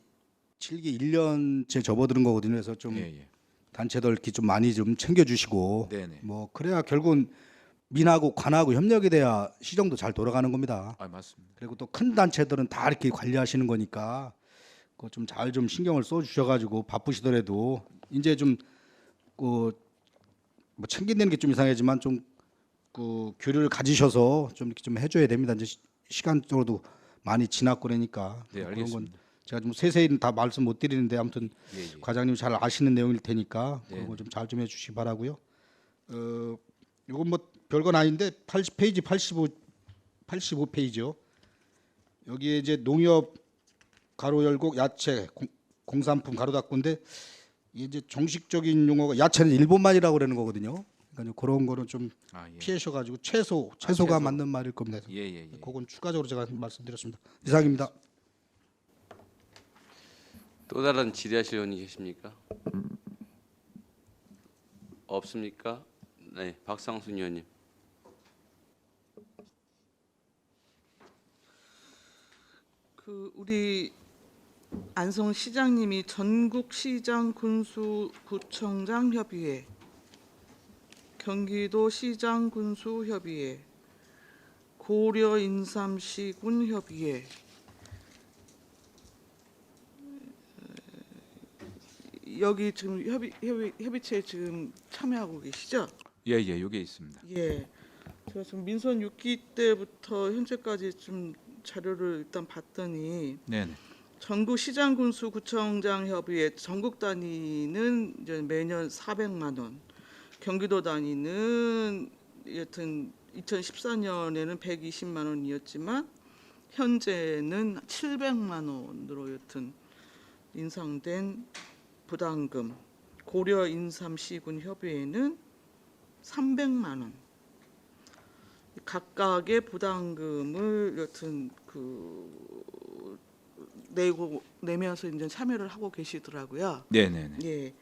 7기 1년째 접어드는 거거든요. 그래서 좀 예. 단체들 이렇게 좀 많이 좀 챙겨주시고 네네. 뭐 그래야 결국은 민하고 관하고 협력이 돼야 시정도 잘 돌아가는 겁니다. 맞습니다. 그리고 또 큰 단체들은 다 이렇게 관리하시는 거니까 그거 좀 잘 좀 신경을 써 주셔가지고 바쁘시더라도 이제 좀 그 뭐 챙긴다는 게 좀 이상하지만 좀 그 교류를 가지셔서 좀 이렇게 좀 해줘야 됩니다. 이제 시간적으로도 많이 지났고 그러니까 네, 그런 건 알겠습니다. 제가 좀 세세히는 다 말씀 못 드리는데 아무튼 예. 과장님 잘 아시는 내용일 테니까 네. 그거 좀 잘 좀 해주시기 바라고요. 이건 뭐 별건 아닌데 80페이지 85페이지요. 여기에 이제 농협 가로 열고 야채 공산품 가로 닫고인데 이게 이제 정식적인 용어가 야채는 일본말이라고 그러는 거거든요. 그러니까 그런 거는 좀 예. 피하셔가지고 채소가 채소. 맞는 말일 겁니다. 예. 그건 추가적으로 제가 말씀드렸습니다. 이상입니다. 또 다른 질의하실 의원이 계십니까? 없습니까? 네, 박상순 의원님. 그 우리 안성시장님이 전국시장군수구청장 협의회, 경기도시장군수협의회, 고려인삼시군 협의회, 여기 지금 협의체에 지금 참여하고 계시죠? 예. 여기에 있습니다. 예. 제가 지금 민선 6기 때부터 현재까지 좀 자료를 일단 봤더니 네네. 전국 시장군수구청장 협의회 전국 단위는 이제 매년 400만 원, 경기도 단위는 여튼 2014년에는 120만 원이었지만 현재는 700만 원으로 여튼 인상된 부담금, 고려 인삼시군 협의회는 300만 원. 각각의 부담금을 여튼 내면서 이제 참여를 하고 계시더라고요. 네네네. 예.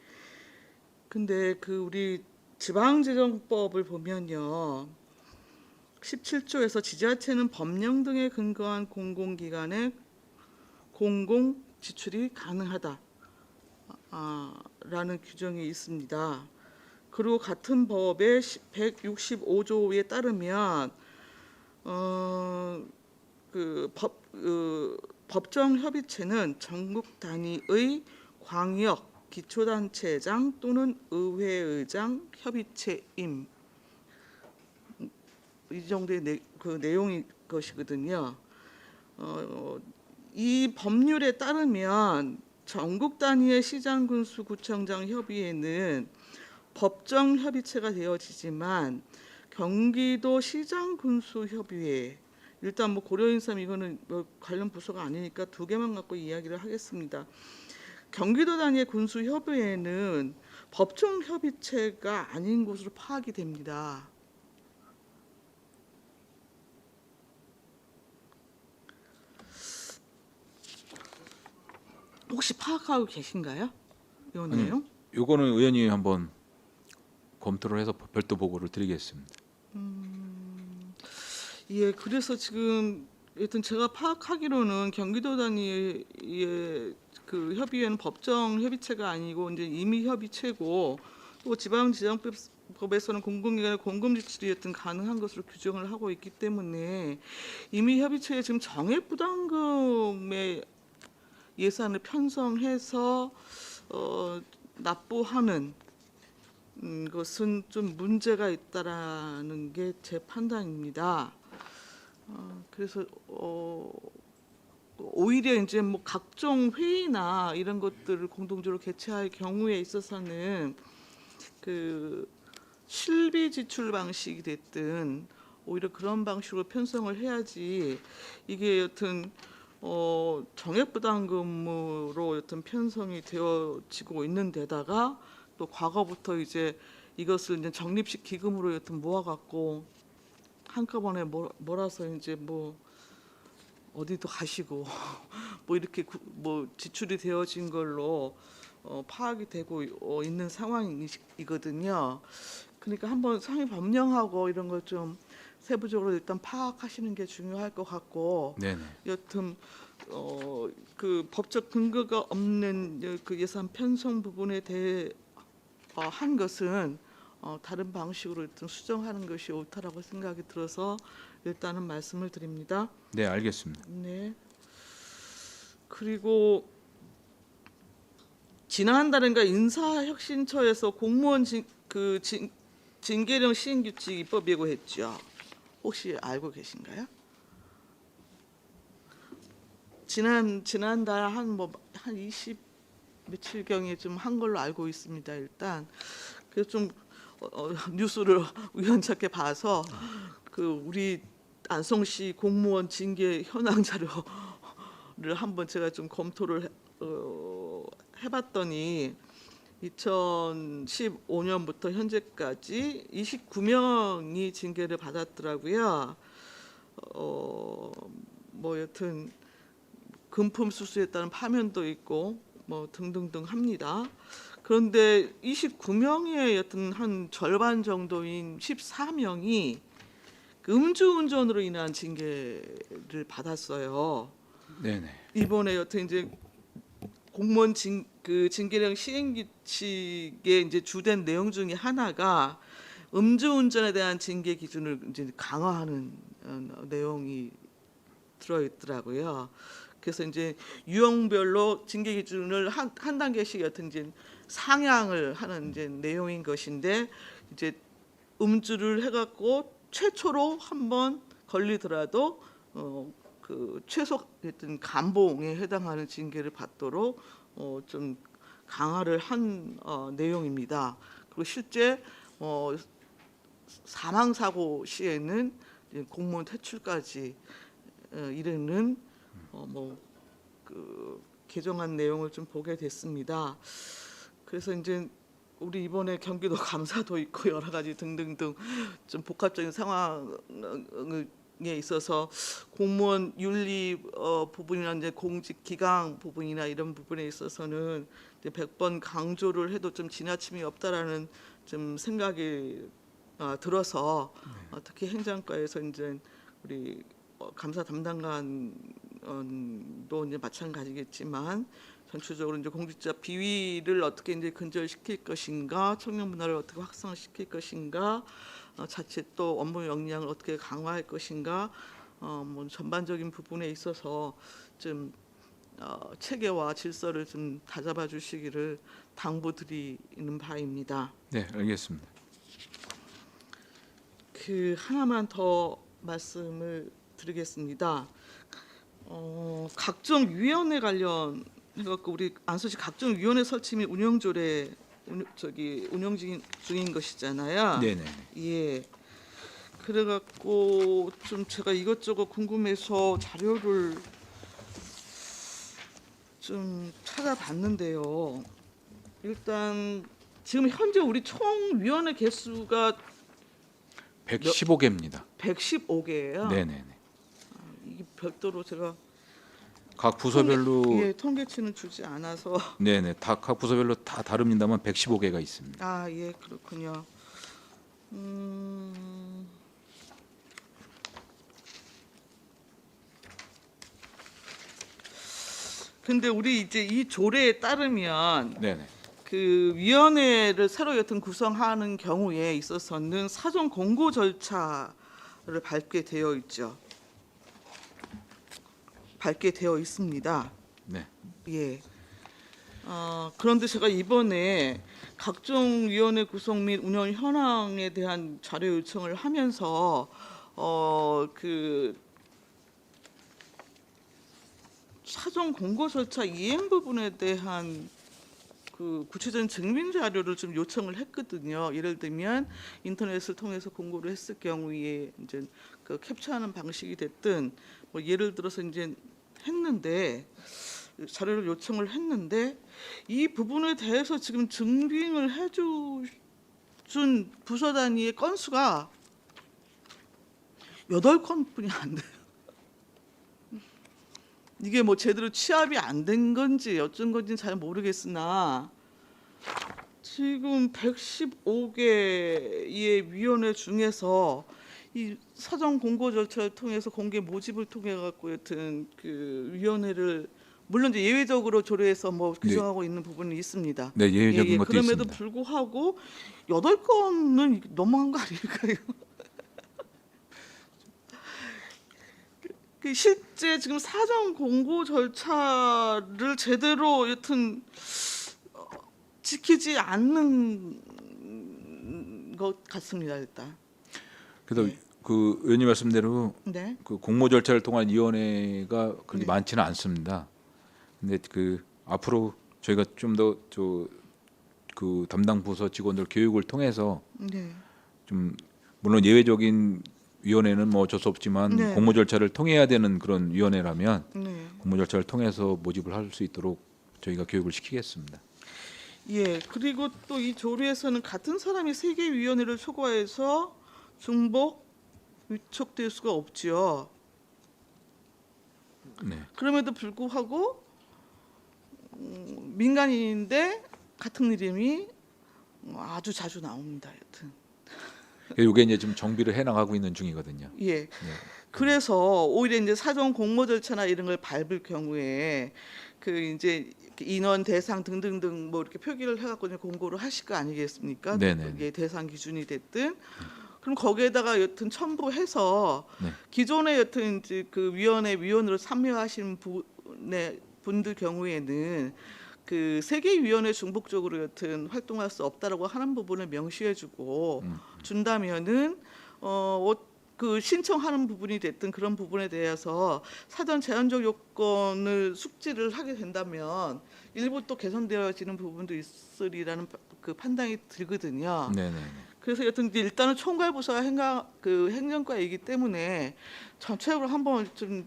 근데 우리 지방재정법을 보면요. 17조에서 지자체는 법령 등에 근거한 공공기관의 공공 지출이 가능하다. 라는 규정이 있습니다. 그리고 같은 법의 165조에 따르면 법정 협의체는 전국 단위의 광역 기초단체장 또는 의회의장 협의체임. 이 정도의 내용이 것이거든요. 이 법률에 따르면 전국 단위의 시장군수구청장 협의회는 법정 협의체가 되어지지만 경기도 시장군수협의회, 일단 뭐 고려인삼 이거는 뭐 관련 부서가 아니니까 두 개만 갖고 이야기를 하겠습니다. 경기도 단위의 군수협의회는 법정 협의체가 아닌 것으로 파악이 됩니다. 혹시 파악하고 계신가요? 이 내용? 요거는 의원님이 한번 검토를 해서 별도 보고를 드리겠습니다. 예, 그래서 지금 여튼 제가 파악하기로는 경기도 단위의 협의회는 법정 협의체가 아니고 이제 임의 협의체고 또 지방지정법 법에서는 공공기관의 공금 지출이 여튼 가능한 것으로 규정을 하고 있기 때문에 이미 협의체에 지금 정액 부담금의 예산을 편성해서 납부하는 것은 좀 문제가 있다라는 게 제 판단입니다. 그래서 오히려 이제 뭐 각종 회의나 이런 것들을 공동적으로 개최할 경우에 있어서는 그 실비 지출 방식이 됐든 오히려 그런 방식으로 편성을 해야지 이게 여튼 정액 부담금으로 여튼 편성이 되어지고 있는 데다가 또 과거부터 이제 이것을 이제 적립식 기금으로 여튼 모아갖고 한꺼번에 몰아서 이제 뭐 어디도 가시고 뭐 이렇게 뭐 지출이 되어진 걸로 파악이 되고 있는 상황이거든요. 그러니까 한번 상위 법령하고 이런 걸 좀 세부적으로 일단 파악하시는 게 중요할 것 같고, 네네. 여튼 그 법적 근거가 없는 그 예산 편성 부분에 대해 한 것은 다른 방식으로 일단 수정하는 것이 옳다라고 생각이 들어서 일단은 말씀을 드립니다. 네, 알겠습니다. 네. 그리고 지난달인가 인사혁신처에서 공무원 징계령 시행규칙 입법 예고했죠. 혹시 알고 계신가요? 지난달 한 20 며칠경에 좀 한 걸로 알고 있습니다. 일단 그래서 좀 뉴스를 우연찮게 봐서 그 우리 안성시 공무원 징계 현황 자료를 한번 제가 좀 검토를 해봤더니 2015년부터 현재까지 29명이 징계를 받았더라고요. 뭐 여튼 금품 수수에 따른 파면도 있고 뭐 등등등 합니다. 그런데 29명의 여튼 한 절반 정도인 14명이 음주운전으로 인한 징계를 받았어요. 네네. 이번에 여튼 이제 공무원 징계령 시행규칙의 이제 주된 내용 중에 하나가 음주운전에 대한 징계 기준을 이제 강화하는 내용이 들어 있더라고요. 그래서 이제 유형별로 징계 기준을 한 단계씩 여튼 이제 상향을 하는 이제 내용인 것인데, 이제 음주를 해갖고 최초로 한번 걸리더라도 그 최소 어떤 감봉에 해당하는 징계를 받도록 좀 강화를 한 내용입니다. 그리고 실제 사망 사고 시에는 공무원 퇴출까지 이르는 그 개정한 내용을 좀 보게 됐습니다. 그래서 이제 우리 이번에 경기도 감사도 있고 여러 가지 등등등 좀 복합적인 상황에 있어서 공무원 윤리 부분이나 이제 공직 기강 부분이나 이런 부분에 있어서는 이제 100번 강조를 해도 좀 지나침이 없다라는 좀 생각이 들어서 특히 행정과에서 이제 우리 감사 담당관도 이제 마찬가지겠지만 전체적으로 이제 공직자 비위를 어떻게 이제 근절시킬 것인가, 청년 문화를 어떻게 확산시킬 것인가, 자칫 또 업무 역량을 어떻게 강화할 것인가, 뭐 전반적인 부분에 있어서 좀 체계와 질서를 좀 다잡아 주시기를 당부드리는 바입니다. 네, 알겠습니다. 그 하나만 더 말씀을 드리겠습니다. 각종 위원회 관련 해갖고 우리 안수시 각종 위원회 설치 및 운영 조례 운영 중인 것이잖아요. 네네. 예. 그래갖고 좀 제가 이것저것 궁금해서 자료를 좀 찾아봤는데요. 일단 지금 현재 우리 총 위원회 개수가 115개입니다. 115개예요. 네네네. 이게 별도로 제가 각 부서별로 통계치는 주지 않아서. 네네. 각 부서별로 다 다릅니다만 115개가 있습니다. 아, 예, 그렇군요. 근데 우리 이제 이 조례에 따르면 네네. 그 위원회를 새로 여튼 구성하는 경우에 있어서는 사전 공고 절차를 밟게 되어 있죠. 밟게 되어 있습니다. 네. 예. 그런데 제가 이번에 각종 위원회 구성 및 운영 현황에 대한 자료 요청을 하면서 그 사전 공고 절차 이행 부분에 대한 그 구체적인 증빙 자료를 좀 요청을 했거든요. 예를 들면 인터넷을 통해서 공고를 했을 경우에 이제 그 캡처하는 방식이 됐든 뭐 예를 들어서 이제 했는데 자료를 요청을 했는데 이 부분에 대해서 지금 증빙을 해준 부서 단위의 건수가 8건뿐이 안 돼요. 이게 뭐 제대로 취합이 안 된 건지 어쩐 건지는 잘 모르겠으나 지금 115개의 위원회 중에서 이 사전 공고 절차를 통해서 공개 모집을 통해 갖고 여튼 그 위원회를 물론 이제 예외적으로 조례에서 뭐 규정하고 있는 부분이 있습니다. 네, 예외적인 것도 그럼에도 있습니다. 불구하고 8건은 너무한 거 아닐까요? 그 실제 지금 사전 공고 절차를 제대로 여튼 지키지 않는 것 같습니다. 일단. 그래서 네. 그 의원님 말씀대로 네. 그 공모 절차를 통한 위원회가 그렇게 네. 많지는 않습니다. 근데 그 앞으로 저희가 좀 더 그 담당 부서 직원들 교육을 통해서 네. 좀 물론 예외적인 위원회는 뭐 어쩔 수 없지만 네. 공모 절차를 통해야 되는 그런 위원회라면 네. 공모 절차를 통해서 모집을 할 수 있도록 저희가 교육을 시키겠습니다. 예. 그리고 또 이 조례에서는 같은 사람이 3개 위원회를 초과해서 중복 위촉될 수가 없지요. 네. 그럼에도 불구하고 민간인인데 같은 이름이 아주 자주 나옵니다. 여튼. 이게 이제 지금 정비를 해 나가고 있는 중이거든요. 예. 네. 그래서 오히려 이제 사전 공모 절차나 이런 걸 밟을 경우에 그 이제 인원 대상 등등등 뭐 이렇게 표기를 해갖고 이제 공고를 하실 거 아니겠습니까? 네네. 그게 대상 기준이 됐든 그럼 거기에다가 여튼 첨부해서 네. 기존에 여튼 이제 그 위원회 위원으로 참여하신 분들 경우에는 그 세계위원회 중복적으로 여튼 활동할 수 없다라고 하는 부분을 명시해주고 준다면은 그 신청하는 부분이 됐든 그런 부분에 대해서 사전 제한적 요건을 숙지를 하게 된다면 일부 또 개선되어지는 부분도 있으리라는 그 판단이 들거든요. 네네. 그래서 여튼 이제 일단은 총괄부서가 행정과이기 때문에 전체적으로 한번 좀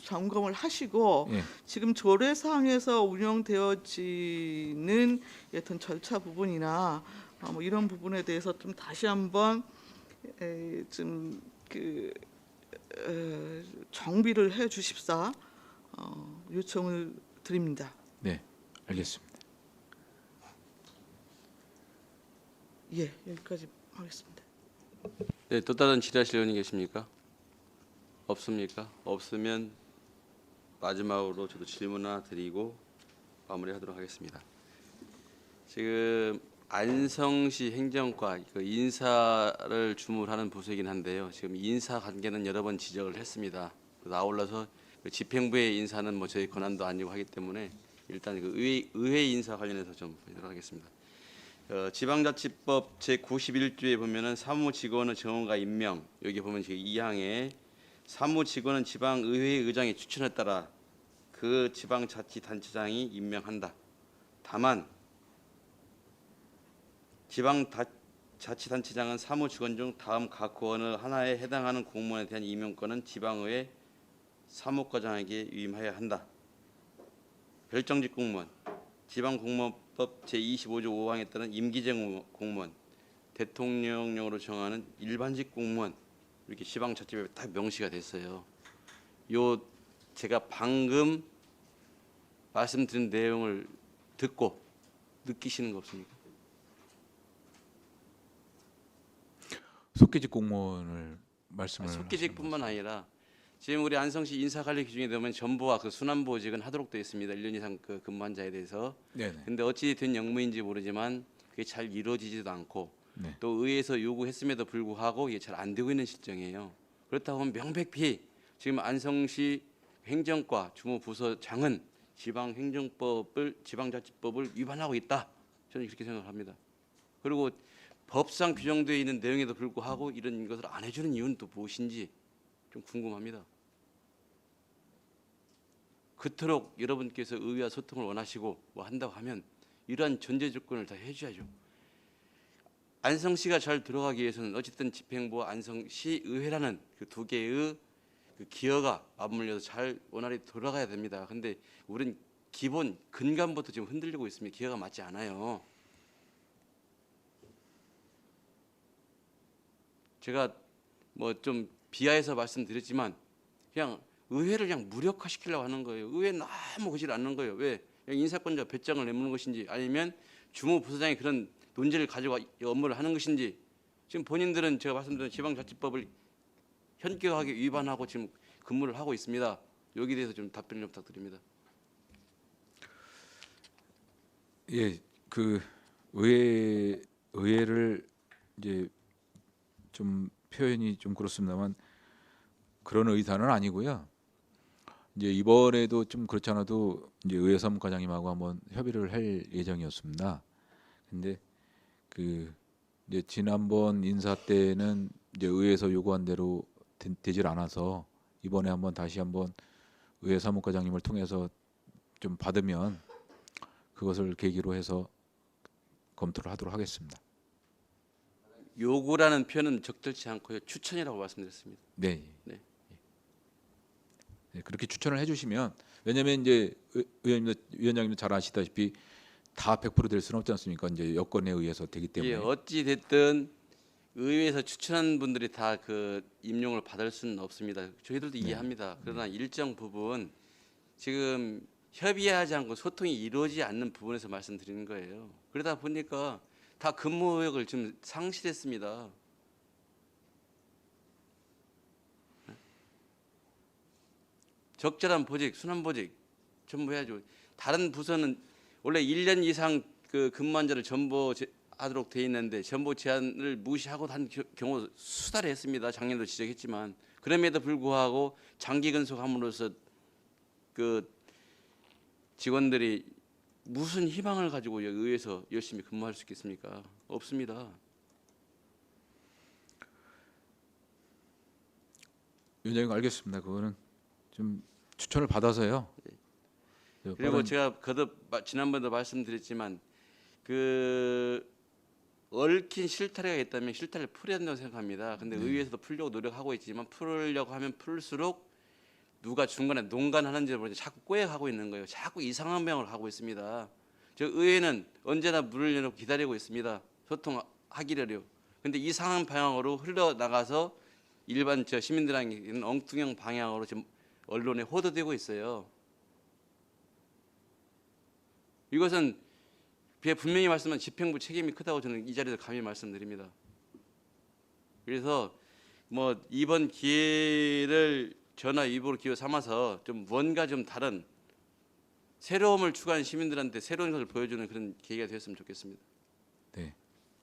점검을 하시고 예. 지금 조례상에서 운영되어지는 여튼 절차 부분이나 뭐 이런 부분에 대해서 좀 다시 한번 좀 그 정비를 해 주십사 요청을 드립니다. 네. 알겠습니다. 예, 여기까지 하겠습니다. 네, 또 다른 질의하실 의원이 계십니까? 없습니까? 없으면 마지막으로 저도 질문 하나 드리고 마무리하도록 하겠습니다. 지금 안성시 행정과 그 인사를 주무하는 부서이긴 한데요. 지금 인사 관계는 여러 번 지적을 했습니다. 아울러서 그 집행부의 인사는 뭐 저희 권한도 아니고 하기 때문에 일단 그 의회 인사 관련해서 좀 보도록 하겠습니다. 지방자치법 제91조에 보면은 사무직원의 정원과 임명, 여기 보면 지금 2항에 사무직원은 지방의회 의장의 추천에 따라 그 지방자치단체장이 임명한다. 다만 지방자치단체장은 사무직원 중 다음 각 어느 하나에 해당하는 공무원에 대한 임명권은 지방의회 사무과장에게 위임하여야 한다. 별정직 공무원, 지방공무원법 제25조 5항에 따른 임기제 공무원, 대통령령으로 정하는 일반직 공무원, 이렇게 지방자치법에 딱 명시가 됐어요. 요 제가 방금 말씀드린 내용을 듣고 느끼시는 거 없습니까? 속기직 공무원을 말씀을 속기직뿐만 아니라 지금 우리 안성시 인사관리 규정에 보면 전보와 그 순환보직은 하도록 되어 있습니다. 1년 이상 그 근무한 자에 대해서. 네네. 근데 어찌 된 역무인지 모르지만 그게 잘 이루어지지도 않고 네. 또 의회에서 요구했음에도 불구하고 이게 잘 안 되고 있는 실정이에요. 그렇다고 하면 명백히 지금 안성시 행정과 주무부서장은 지방자치법을 위반하고 있다. 저는 이렇게 생각을 합니다. 그리고 법상 규정되어 있는 내용에도 불구하고 이런 것을 안 해주는 이유는 또 무엇인지 좀 궁금합니다. 그토록 여러분께서 의회와 소통을 원하시고 뭐 한다고 하면 이러한 전제 조건을 다 해줘야죠. 안성시가 잘 들어가기 위해서는 어쨌든 집행부와 안성시 의회라는 그 두 개의 그 기여가 맞물려서 잘 원활히 돌아가야 됩니다. 근데 우린 기본 근간부터 지금 흔들리고 있습니다. 기여가 맞지 않아요. 제가 뭐 좀 비하해서 말씀드렸지만 그냥 의회를 그냥 무력화시키려고 하는 거예요. 의회 너무 그질 않는 거예요. 왜? 그냥 인사권자 배짱을 내무는 것인지 아니면 주무부서장이 그런 논제를 가지고 업무를 하는 것인지 지금 본인들은 제가 말씀드린 지방자치법을 현격하게 위반하고 지금 근무를 하고 있습니다. 여기에 대해서 좀 답변을 좀 부탁드립니다. 예, 그 의회를 이제 좀 표현이 좀 그렇습니다만 그런 의사는 아니고요. 이제 이번에도 좀 그렇지 않아도 이제 의회 사무과장님하고 한번 협의를 할 예정이었습니다. 근데 그 이제 지난번 인사 때는 이제 의회에서 요구한 대로 되질 않아서 이번에 한번 다시 한번 의회 사무과장님을 통해서 좀 받으면 그것을 계기로 해서 검토를 하도록 하겠습니다. 요구라는 표현은 적절치 않고요. 추천이라고 말씀드렸습니다. 네. 네. 네, 그렇게 추천을 해주시면 왜냐하면 이제 위원장님도 잘 아시다시피 다 100% 될 수는 없지 않습니까? 이제 여건에 의해서 되기 때문에. 예, 어찌 됐든 의회에서 추천한 분들이 다 그 임용을 받을 수는 없습니다. 저희들도 이해합니다. 그러나 일정 부분 지금 협의하지 않고 소통이 이루어지지 않는 부분에서 말씀드리는 거예요. 그러다 보니까 다 근무 의욕을 지금 상실했습니다. 적절한 보직, 순환 보직 전부 해야죠. 다른 부서는 원래 1년 이상 그 근무한 자를 전보하도록 돼 있는데 전보 제한을 무시하고 한 경우 수달을 했습니다. 작년도 지적했지만 그럼에도 불구하고 장기 근속함으로써 그 직원들이 무슨 희망을 가지고 의회에서 열심히 근무할 수 있겠습니까? 없습니다. 위원장님 알겠습니다. 그거는 좀 추천을 받아서요. 그리고 제가 거듭 지난번에도 말씀드렸지만 그 얽힌 실타래가 있다면 실타래를 풀어야 된다고 생각합니다. 근데 의회에서도 풀려고 노력하고 있지만 풀려고 하면 풀수록 누가 중간에 농간하는지 모르지 자꾸 꼬여가고 있는 거예요. 자꾸 이상한 방향을 하고 있습니다. 저 의회는 언제나 문을 열고 기다리고 있습니다. 소통하기를요. 근데 이상한 방향으로 흘러나가서 일반 저 시민들에게는 엉뚱한 방향으로 지금 언론에 호도되고 있어요. 이것은 분명히 말씀한 집행부 책임이 크다고 저는 이 자리에서 감히 말씀드립니다. 그래서 뭐 이번 기회를 전화위복으로 기회 삼아서 좀 뭔가 좀 다른 새로움을 추구하는 시민들한테 새로운 것을 보여주는 그런 계기가 되었으면 좋겠습니다. 네,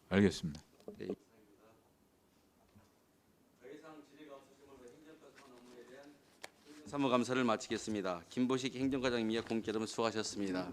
알겠습니다. 네. 더 이상 질의가 없으심으로 행정과 소관 업무에 대한 사무감사를 마치겠습니다. 김보식 행정과장님과 공개 여러분 수고하셨습니다.